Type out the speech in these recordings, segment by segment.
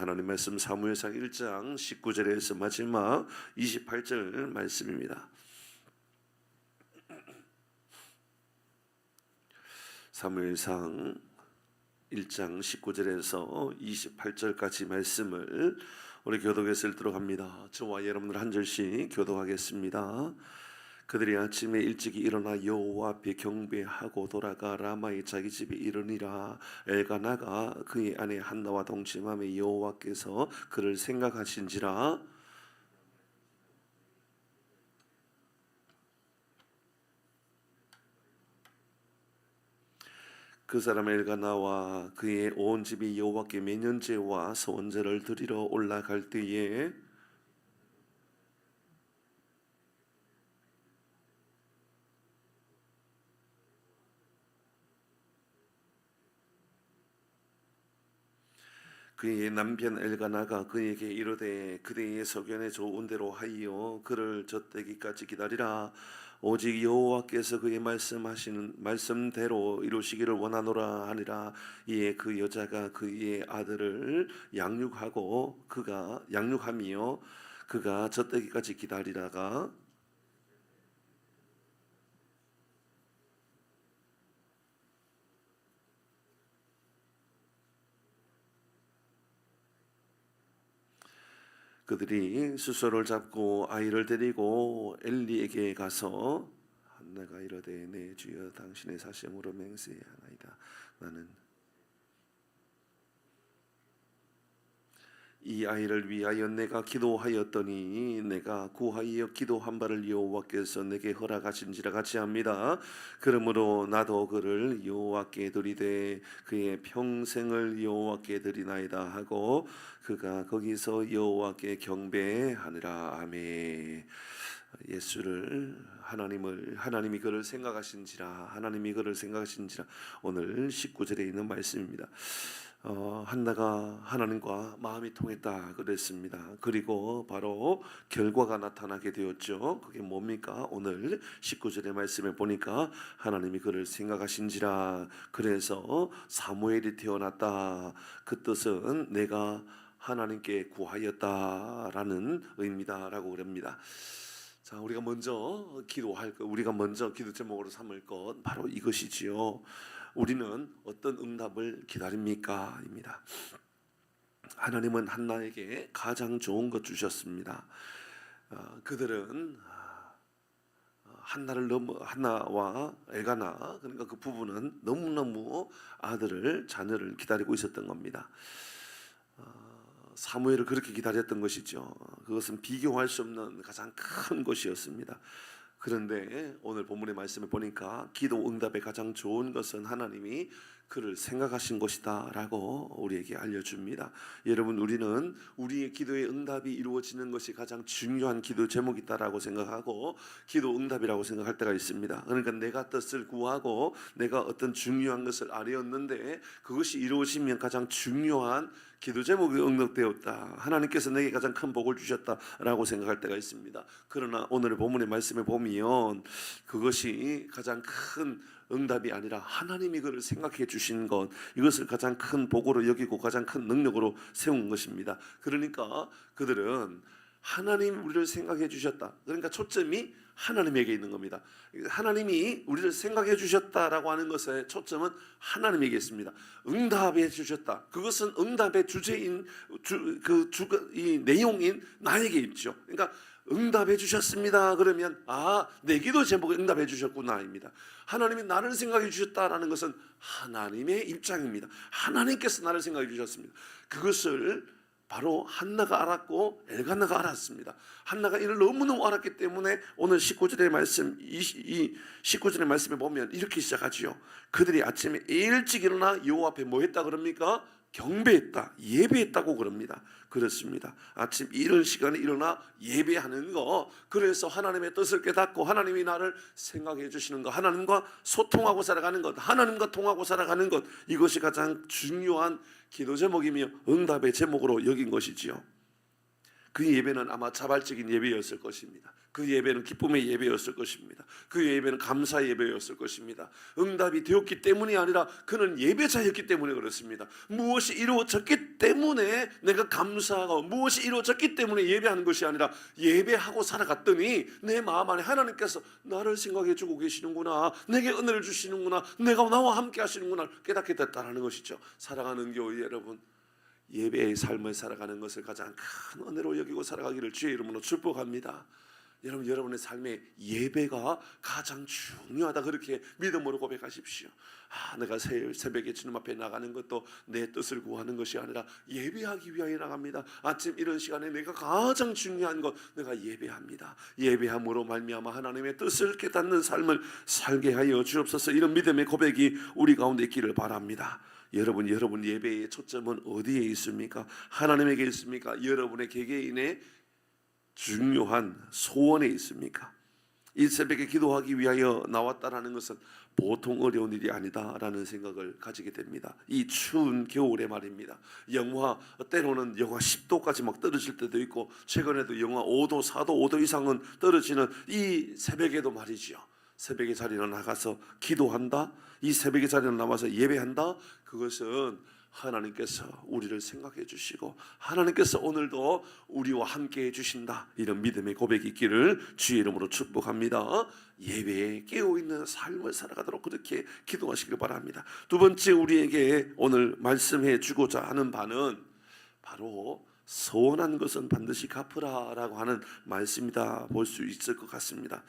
하나님 말씀 사무엘상 1장 19절에서 마지막 28절 말씀입니다. 사무엘상 1장 19절에서 28절까지 말씀을 우리 교독에서 읽도록 합니다. 저와 여러분들 한 절씩 교독하겠습니다. 그들이 아침에 일찍이 일어나 여호와 앞에 경배하고 돌아가 라마의 자기 집에 이르니라. 엘가나가 그의 아내 한나와 동침함에 여호와께서 그를 생각하신지라. 그 사람 엘가나와 그의 온 집이 여호와께 매년제와 소원제를 드리러 올라갈 때에 그의 남편 엘가나가 그에게 이르되 그대의 소견에 좋은 대로 하여 그를 젖되기까지 기다리라. 오직 여호와께서 그의 말씀하시는 말씀대로 이루시기를 원하노라 하니라. 이에 그 여자가 그의 아들을 양육하고 그가 양육하며 그가 젖되기까지 기다리다가 그들이 수소를 잡고 아이를 데리고 엘리에게 가서 한나가 이르되 내 주여 당신의 사심으로 맹세하나이다. 나는 이 아이를 위하여 내가 기도하였더니 내가 구하여 기도한 바를 여호와께서 내게 허락하신지라 같이 합니다. 그러므로 나도 그를 여호와께 드리되 그의 평생을 여호와께 드리나이다 하고 그가 거기서 여호와께 경배하니라. 아멘. 예수를 하나님이 그를 생각하신지라. 하나님이 그를 생각하신지라. 오늘 19절에 있는 말씀입니다. 한나가 하나님과 마음이 통했다 그랬습니다. 그리고 바로 결과가 나타나게 되었죠. 그게 뭡니까? 오늘 19절의 말씀에 보니까 하나님이 그를 생각하신지라. 그래서 사무엘이 태어났다. 그 뜻은 내가 하나님께 구하였다라는 의미다라고 그럽니다. 자, 우리가 먼저 우리가 먼저 기도 제목으로 삼을 것 바로 이것이지요. 우리는 어떤 응답을 기다립니까? 입니다. 하나님은 한나에게 가장 좋은 것 주셨습니다. 그들은 한나와 엘가나, 그러니까 그 부부는 너무너무 자녀를 기다리고 있었던 겁니다. 사무엘을 그렇게 기다렸던 것이죠. 그것은 비교할 수 없는 가장 큰 것이었습니다. 그런데 오늘 본문의 말씀을 보니까 기도 응답의 가장 좋은 것은 하나님이 그를 생각하신 것이다 라고 우리에게 알려줍니다. 여러분, 우리는 우리의 기도의 응답이 이루어지는 것이 가장 중요한 기도 제목이다라고 생각하고 기도 응답이라고 생각할 때가 있습니다. 그러니까 내가 뜻을 구하고 내가 어떤 중요한 것을 아뢰었는데 그것이 이루어지면 가장 중요한 기도 제목이 응답되었다. 하나님께서 내게 가장 큰 복을 주셨다라고 생각할 때가 있습니다. 그러나 오늘의 본문의 말씀에 보면 그것이 가장 큰 응답이 아니라 하나님이 그를 생각해 주신 것, 이것을 가장 큰 복으로 여기고 가장 큰 능력으로 세운 것입니다. 그러니까 그들은 하나님 우리를 생각해 주셨다. 그러니까 초점이 하나님에게 있는 겁니다. 하나님이 우리를 생각해 주셨다라고 하는 것의 초점은 하나님에게 있습니다. 응답해 주셨다. 그것은 응답의 주제인 이 내용인 나에게 있죠. 그러니까 응답해 주셨습니다. 그러면 내 기도 제목에 응답해 주셨구나입니다. 하나님이 나를 생각해 주셨다라는 것은 하나님의 입장입니다. 하나님께서 나를 생각해 주셨습니다. 그것을 바로 한나가 알았고 엘가나가 알았습니다. 한나가 이를 너무너무 알았기 때문에 오늘 19절의 말씀, 이 19절의 말씀에 보면 이렇게 시작하지요. 그들이 아침에 일찍 일어나 여호와 앞에 뭐 했다 그럽니까? 경배했다, 예배했다고 그럽니다. 그렇습니다. 아침 이른 시간에 일어나 예배하는 거, 그래서 하나님의 뜻을 깨닫고 하나님이 나를 생각해 주시는 것, 하나님과 소통하고 살아가는 것, 하나님과 통하고 살아가는 것, 이것이 가장 중요한 기도 제목이며 응답의 제목으로 여긴 것이지요. 그 예배는 아마 자발적인 예배였을 것입니다. 그 예배는 기쁨의 예배였을 것입니다. 그 예배는 감사 예배였을 것입니다. 응답이 되었기 때문이 아니라 그는 예배자였기 때문에 그렇습니다. 무엇이 이루어졌기 때문에 내가 감사하고, 무엇이 이루어졌기 때문에 예배하는 것이 아니라 예배하고 살아갔더니 내 마음 안에 하나님께서 나를 생각해 주고 계시는구나, 내게 은혜를 주시는구나, 내가 나와 함께 하시는구나 깨닫게 됐다는 것이죠. 사랑하는 교회 여러분, 예배의 삶을 살아가는 것을 가장 큰 은혜로 여기고 살아가기를 주의 이름으로 축복합니다. 여러분, 여러분의 삶에 예배가 가장 중요하다, 그렇게 믿음으로 고백하십시오. 내가 새벽에 주님 앞에 나가는 것도 내 뜻을 구하는 것이 아니라 예배하기 위하여 나갑니다. 아침 이런 시간에 내가 가장 중요한 것, 내가 예배합니다. 예배함으로 말미암아 하나님의 뜻을 깨닫는 삶을 살게 하여 주옵소서. 이런 믿음의 고백이 우리 가운데 있기를 바랍니다. 여러분 예배의 초점은 어디에 있습니까? 하나님에게 있습니까? 여러분의 개개인의 중요한 소원에 있습니까? 이 새벽에 기도하기 위하여 나왔다라는 것은 보통 어려운 일이 아니다라는 생각을 가지게 됩니다. 이 추운 겨울에 말입니다. 때로는 영하 10도까지 막 떨어질 때도 있고, 최근에도 영하 5도, 4도, 5도 이상은 떨어지는 이 새벽에도 말이죠. 새벽의 자리에 나가서 기도한다, 이 새벽의 자리에 나와서 예배한다, 그것은 하나님께서 우리를 생각해 주시고 하나님께서 오늘도 우리와 함께 해주신다, 이런 믿음의 고백이 있기를 주의 이름으로 축복합니다. 예배에 깨어있는 삶을 살아가도록 그렇게 기도하시길 바랍니다. 두 번째, 우리에게 오늘 말씀해 주고자 하는 바는 바로 서원한 것은 반드시 갚으라라고 하는 말씀이다 볼 수 있을 것 같습니다.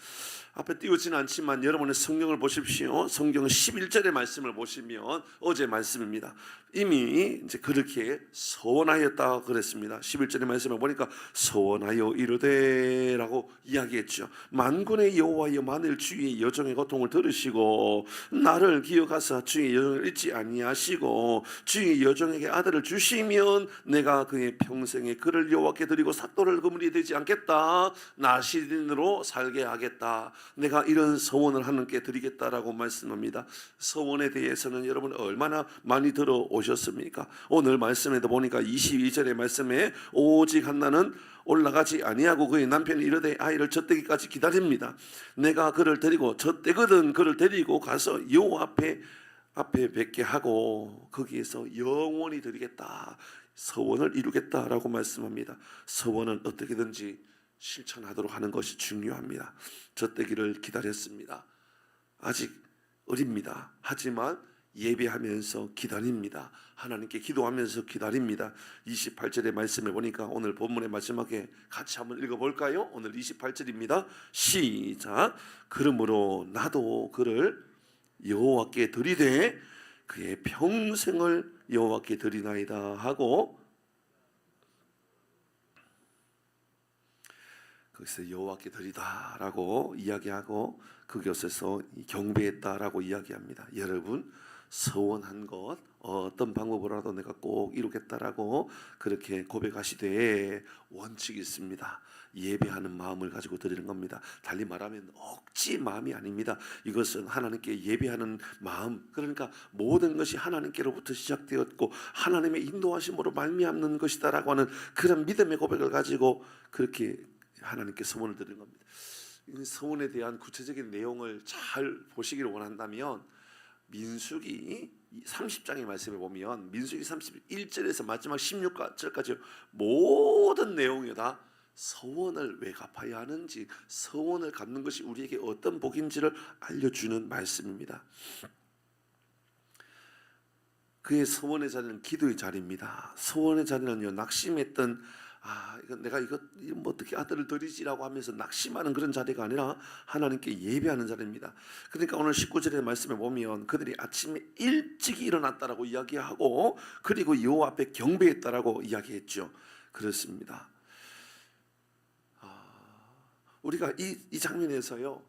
앞에 띄우지는 않지만 여러분의 성경을 보십시오. 성경 11절의 말씀을 보시면 어제 말씀입니다. 이미 이제 그렇게 서원하였다 그랬습니다. 11절의 말씀을 보니까 서원하여 이르되라고 이야기했죠. 만군의 여호와여, 만일 주의 여종의 고통을 들으시고 나를 기억하사 주의 여종을 잊지 아니하시고 주의 여종에게 아들을 주시면 내가 그의 평생에 그를 여호와께 드리고 삭도를 그물이 되지 않겠다, 나시린으로 살게 하겠다, 내가 이런 서원을 하나님께 드리겠다라고 말씀합니다. 서원에 대해서는 여러분 얼마나 많이 들어오셨습니까? 오늘 말씀에도 보니까 22절의 말씀에 오직 한나는 올라가지 아니하고 그의 남편이 이르되 아이를 젖되기까지 기다립니다. 내가 그를 데리고 젖되거든 그를 데리고 가서 여호와 앞에 뵙게 하고 거기에서 영원히 드리겠다, 서원을 이루겠다라고 말씀합니다. 서원은 어떻게든지 실천하도록 하는 것이 중요합니다. 젖되기를 기다렸습니다. 아직 어립니다. 하지만 예배하면서 기다립니다. 하나님께 기도하면서 기다립니다. 28절의 말씀을 보니까 오늘 본문의 마지막에 같이 한번 읽어볼까요? 오늘 28절입니다. 시작. 그러므로 나도 그를 여호와께 드리되 그의 평생을 여호와께 드리나이다 하고, 거기서 여호와께 드리다라고 이야기하고 그곳에서 경배했다라고 이야기합니다. 여러분, 서원한 것 어떤 방법으로라도 내가 꼭 이루겠다라고 그렇게 고백하시되 원칙이 있습니다. 예배하는 마음을 가지고 드리는 겁니다. 달리 말하면 억지 마음이 아닙니다. 이것은 하나님께 예배하는 마음, 그러니까 모든 것이 하나님께로부터 시작되었고 하나님의 인도하심으로 말미암는 것이다라고 하는 그런 믿음의 고백을 가지고 그렇게 하나님께 서원을 드리는 겁니다. 이 서원에 대한 구체적인 내용을 잘 보시기를 원한다면 민수기 30장의 말씀에 보면 민수기 31절에서 마지막 16절까지 모든 내용이 다 서원을 왜 갚아야 하는지, 서원을 갚는 것이 우리에게 어떤 복인지를 알려주는 말씀입니다. 그의 서원의 자리는 기도의 자리입니다. 서원의 자리는요, 낙심했던 내가 이거 뭐 어떻게 아들을 드리지라고 하면서 낙심하는 그런 자리가 아니라 하나님께 예배하는 자리입니다. 그러니까 오늘 19절의 말씀에 보면 그들이 아침에 일찍 일어났다라고 이야기하고 그리고 여호와 앞에 경배했다라고 이야기했죠. 그렇습니다. 우리가 이 장면에서요,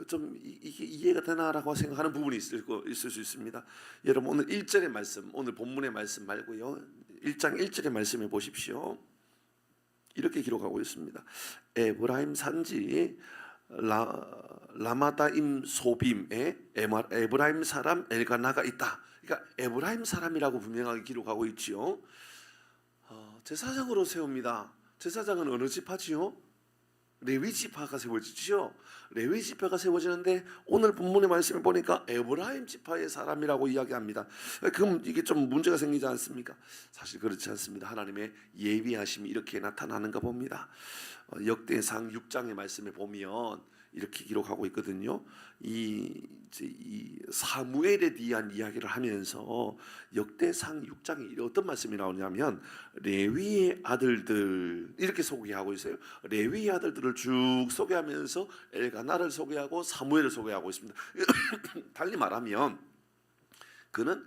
좀 이게 이해가 되나라고 생각하는 부분이 있을 수 있습니다. 여러분, 오늘 1절의 말씀, 오늘 본문의 말씀 말고요, 1장 1절의 말씀에 보십시오. 이렇게 기록하고 있습니다. 에브라임 산지 라마다임 소빔에 에브라임 사람 엘가나가 있다. 그러니까 에브라임 사람이라고 분명하게 기록하고 있지요. 제사장으로 세웁니다. 제사장은 어느 지파지요? 레위 지파가 세워지죠. 레위 지파가 세워지는데 오늘 본문의 말씀을 보니까 에브라임 지파의 사람이라고 이야기합니다. 그럼 이게 좀 문제가 생기지 않습니까? 사실 그렇지 않습니다. 하나님의 예비하심이 이렇게 나타나는가 봅니다. 역대상 6장의 말씀을 보면 이렇게 기록하고 있거든요. 이 사무엘에 대한 이야기를 하면서 역대상 6장에 어떤 말씀이 나오냐면 레위의 아들들 이렇게 소개하고 있어요. 레위의 아들들을 쭉 소개하면서 엘가나를 소개하고 사무엘을 소개하고 있습니다. 달리 말하면 그는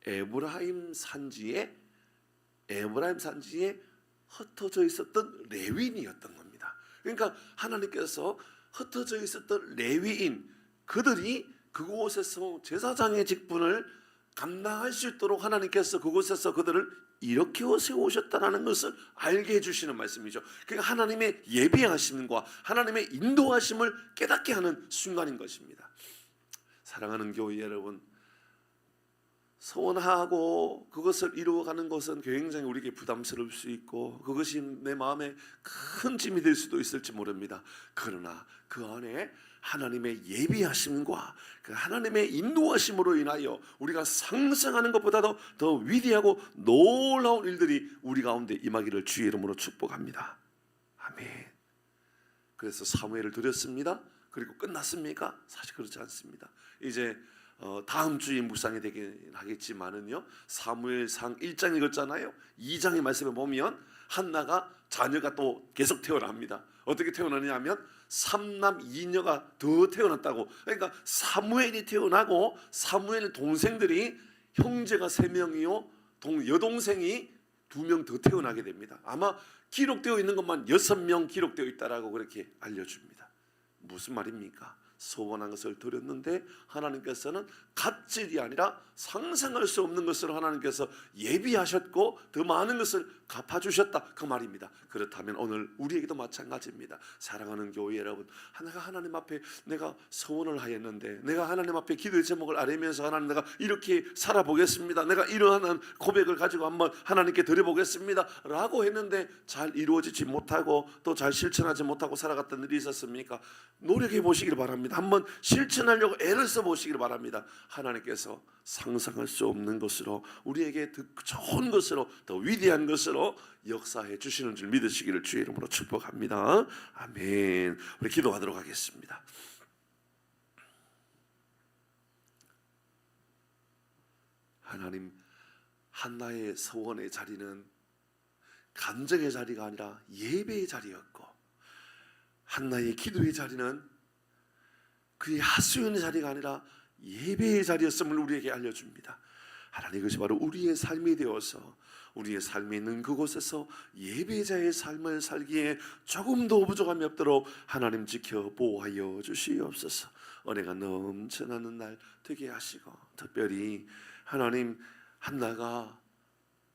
에브라임 산지에 흩어져 있었던 레위인이었던 겁니다. 그러니까 하나님께서 흩어져 있었던 레위인 그들이 그곳에서 제사장의 직분을 감당할 수 있도록 하나님께서 그곳에서 그들을 일으켜 세우셨다는 것을 알게 해주시는 말씀이죠. 그러니까 하나님의 예비하심과 하나님의 인도하심을 깨닫게 하는 순간인 것입니다. 사랑하는 교회 여러분, 소원하고 그것을 이루어가는 것은 굉장히 우리에게 부담스러울 수 있고 그것이 내 마음에 큰 짐이 될 수도 있을지 모릅니다. 그러나 그 안에 하나님의 예비하심과 그 하나님의 인도하심으로 인하여 우리가 상상하는 것보다도 더 위대하고 놀라운 일들이 우리 가운데 임하기를 주의 이름으로 축복합니다. 아멘. 그래서 사무엘을 드렸습니다. 그리고 끝났습니까? 사실 그렇지 않습니다. 이제 다음 주에 묵상이 되긴 하겠지만은요, 사무엘상 1장 읽었잖아요. 2장의 말씀을 보면 한나가 자녀가 또 계속 태어납니다. 어떻게 태어나냐면 3남 2녀가 더 태어났다고. 그러니까 사무엘이 태어나고 사무엘 동생들이 형제가 3명이요 여동생이 2명 더 태어나게 됩니다. 아마 기록되어 있는 것만 6명 기록되어 있다라고 그렇게 알려줍니다. 무슨 말입니까? 소원한 것을 드렸는데 하나님께서는 갑질이 아니라 상상할 수 없는 것으로 하나님께서 예비하셨고 더 많은 것을 갚아주셨다, 그 말입니다. 그렇다면 오늘 우리에게도 마찬가지입니다. 사랑하는 교회 여러분, 내가 하나님 앞에 내가 소원을 하였는데, 내가 하나님 앞에 기도의 제목을 아뢰면서 하나님 내가 이렇게 살아보겠습니다, 내가 이러한 고백을 가지고 한번 하나님께 드려보겠습니다 라고 했는데 잘 이루어지지 못하고 또 잘 실천하지 못하고 살아갔던 일이 있었습니까? 노력해 보시길 바랍니다. 한번 실천하려고 애를 써보시길 바랍니다. 하나님께서 상상할 수 없는 것으로, 우리에게 더 좋은 것으로, 더 위대한 것으로 역사해 주시는 줄 믿으시기를 주의 이름으로 축복합니다. 아멘. 우리 기도하도록 하겠습니다. 하나님, 한나의 소원의 자리는 감정의 자리가 아니라 예배의 자리였고, 한나의 기도의 자리는 그의 하수연의 자리가 아니라 예배의 자리였음을 우리에게 알려줍니다. 하나님, 이것이 바로 우리의 삶이 되어서 우리의 삶에 있는 그곳에서 예배자의 삶을 살기에 조금도 부족함이 없도록 하나님 지켜 보호하여 주시옵소서. 은혜가 넘쳐나는 날 되게 하시고, 특별히 하나님, 한나가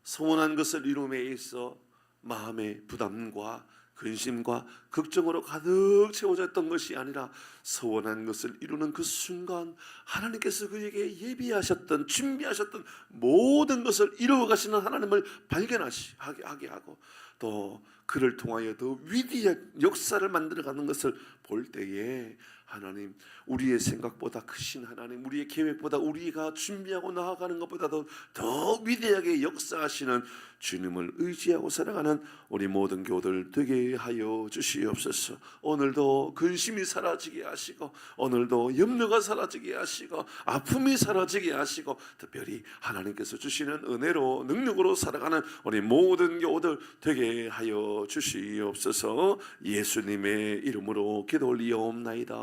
소원한 것을 이룸에 있어 마음의 부담과 근심과 걱정으로 가득 채워졌던 것이 아니라 소원한 것을 이루는 그 순간 하나님께서 그에게 예비하셨던, 준비하셨던 모든 것을 이루어 가시는 하나님을 발견하게 하고, 또 그를 통하여 더 위대한 역사를 만들어가는 것을 볼 때에 하나님, 우리의 생각보다 크신 하나님, 우리의 계획보다 우리가 준비하고 나아가는 것보다도 더 위대하게 역사하시는 주님을 의지하고 살아가는 우리 모든 교들 되게 하여 주시옵소서. 오늘도 근심이 사라지게 하시고, 오늘도 염려가 사라지게 하시고, 아픔이 사라지게 하시고, 특별히 하나님께서 주시는 은혜로 능력으로 살아가는 우리 모든 교들 되게 하여 주시옵소서. 예수님의 이름으로 기도 올리옵나이다.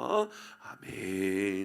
아멘.